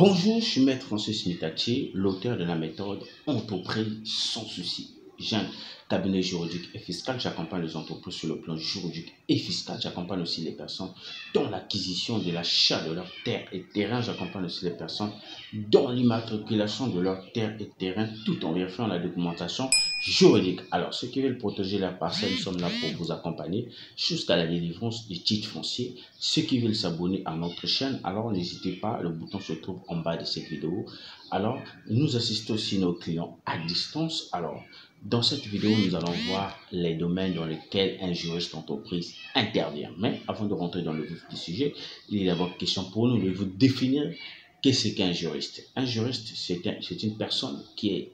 Bonjour, je suis Maître Francis Mitachi, l'auteur de la méthode Entreprise sans souci. J'ai un cabinet juridique et fiscal. J'accompagne les entreprises sur le plan juridique et fiscal. J'accompagne aussi les personnes dans l'acquisition de l'achat de leurs terres et terrains. J'accompagne aussi les personnes dans l'immatriculation de leurs terres et terrains tout en vérifiant la documentation juridique. Alors, ceux qui veulent protéger leur parcelle, nous sommes là pour vous accompagner jusqu'à la délivrance des titres fonciers. Ceux qui veulent s'abonner à notre chaîne, alors n'hésitez pas, le bouton se trouve en bas de cette vidéo. Alors, nous assistons aussi nos clients à distance. Alors, dans cette vidéo, nous allons voir les domaines dans lesquels un juriste d'entreprise intervient. Mais avant de rentrer dans le vif du sujet, il est d'abord question pour nous de vous définir qu'est-ce qu'un juriste. Un juriste, c'est une personne qui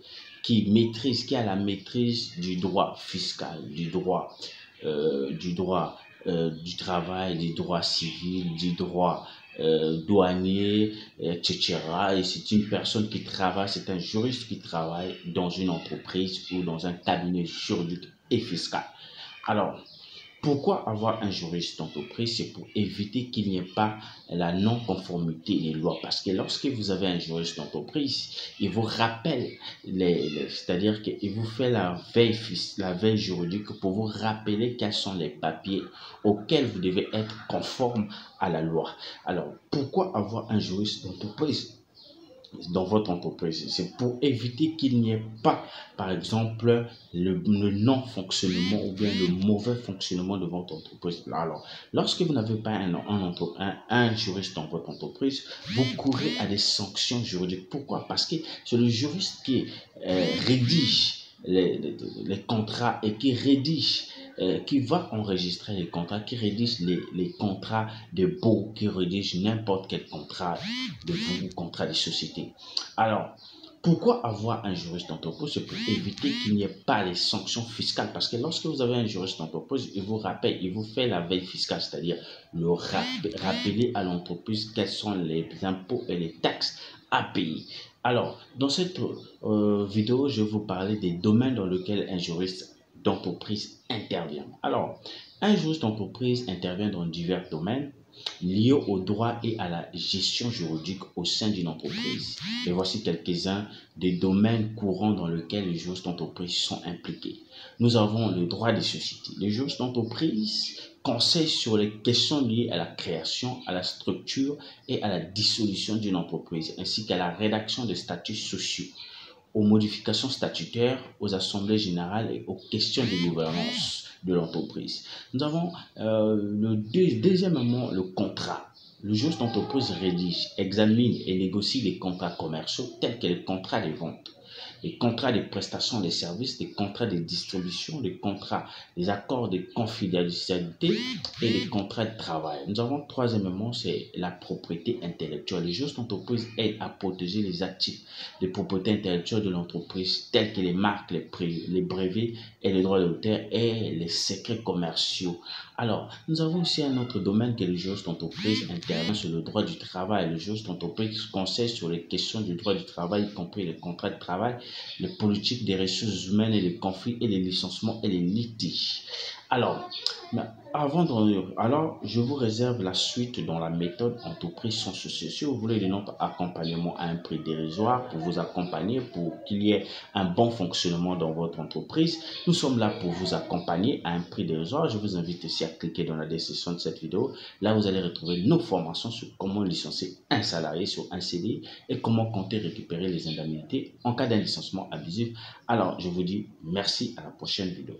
a la maîtrise du droit fiscal, du droit du travail, du droit civil, du droit douanier, etc. Et c'est une personne qui travaille, c'est un juriste qui travaille dans une entreprise ou dans un cabinet juridique et fiscal. Alors, pourquoi avoir un juriste d'entreprise? C'est pour éviter qu'il n'y ait pas la non-conformité des lois. Parce que lorsque vous avez un juriste d'entreprise, il vous rappelle, c'est-à-dire qu'il vous fait la veille juridique pour vous rappeler quels sont les papiers auxquels vous devez être conforme à la loi. Alors, pourquoi avoir un juriste d'entreprise dans votre entreprise? C'est pour éviter qu'il n'y ait pas, par exemple, le non-fonctionnement ou bien le mauvais fonctionnement de votre entreprise. Alors, lorsque vous n'avez pas un juriste dans votre entreprise, vous courez à des sanctions juridiques. Pourquoi? Parce que c'est le juriste qui rédige les contrats et qui va enregistrer les contrats, qui rédige les contrats de baux, qui rédige n'importe quel contrat de vous ou contrat de société. Alors, pourquoi avoir un juriste d'entreprise? C'est pour éviter qu'il n'y ait pas les sanctions fiscales. Parce que lorsque vous avez un juriste d'entreprise, il vous rappelle, il vous fait la veille fiscale, c'est-à-dire le rappeler à l'entreprise quels sont les impôts et les taxes à payer. Alors, dans cette vidéo, je vais vous parler des domaines dans lesquels un juriste d'entreprise intervient. Alors, un juriste d'entreprise intervient dans divers domaines liés au droit et à la gestion juridique au sein d'une entreprise. Et voici quelques-uns des domaines courants dans lesquels les juristes d'entreprise sont impliqués. Nous avons le droit des sociétés. Les juristes d'entreprise conseillent sur les questions liées à la création, à la structure et à la dissolution d'une entreprise, ainsi qu'à la rédaction des statuts sociaux, aux modifications statutaires, aux assemblées générales et aux questions de gouvernance de l'entreprise. Nous avons deuxièmement le contrat. Le juriste d'entreprise rédige, examine et négocie les contrats commerciaux tels que les contrats de vente, les contrats de prestation des services, les contrats de distribution, les accords de confidentialité et les contrats de travail. Nous avons troisièmement, c'est la propriété intellectuelle. Les juristes d'entreprise aident à protéger les actifs de propriété intellectuelle de l'entreprise tels que les marques, les brevets et les droits d'auteur et les secrets commerciaux. Alors, nous avons aussi un autre domaine que les juristes d'entreprise interviennent sur le droit du travail. Les juristes d'entreprise conseillent sur les questions du droit du travail, y compris les contrats de travail, les politiques des ressources humaines et les conflits et les licenciements et les litiges. Alors, je vous réserve la suite dans la méthode entreprise sans souci. Si vous voulez de notre accompagnement à un prix dérisoire pour vous accompagner, pour qu'il y ait un bon fonctionnement dans votre entreprise, nous sommes là pour vous accompagner à un prix dérisoire. Je vous invite aussi à cliquer dans la description de cette vidéo. Là, vous allez retrouver nos formations sur comment licencier un salarié sur un CDI et comment compter récupérer les indemnités en cas d'un licenciement abusif. Alors, je vous dis merci, à la prochaine vidéo.